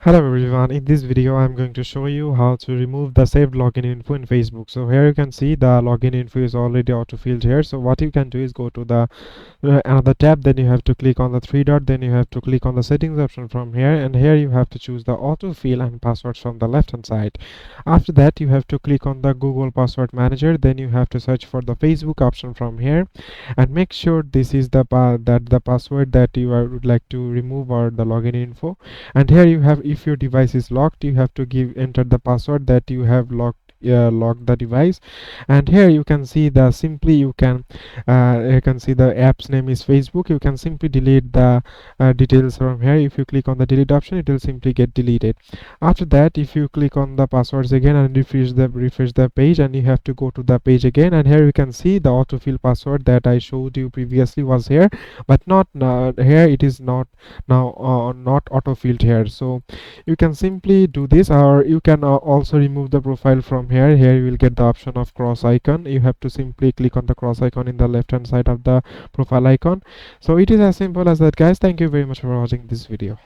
Hello everyone, in this video I'm going to show you how to remove the saved login info in Facebook. So here you can see the login info is already auto-filled here. So what you can do is go to the another tab, then you have to click on the three dot, then you have to click on the settings option from here, and here you have to choose the autofill and passwords from the left hand side. After that you have to click on the Google Password Manager, then you have to search for the Facebook option from here and make sure this is the password that you would like to remove or the login info. And here you have, if your device is locked, you have to enter the password that you have locked the device. And here you can see the simply you can see the app's name is Facebook. You can simply delete the details from here. If you click on the delete option, it will simply get deleted. After that, if you click on the passwords again and refresh the page, and you have to go to the page again, and here you can see the autofill password that I showed you previously was here, but not here it is not now not auto-filled here. So you can simply do this, or you can also remove the profile from here. Here you will get the option of cross icon. You have to simply click on the cross icon in the left hand side of the profile icon. So it is as simple as that, guys. Thank you very much for watching this video.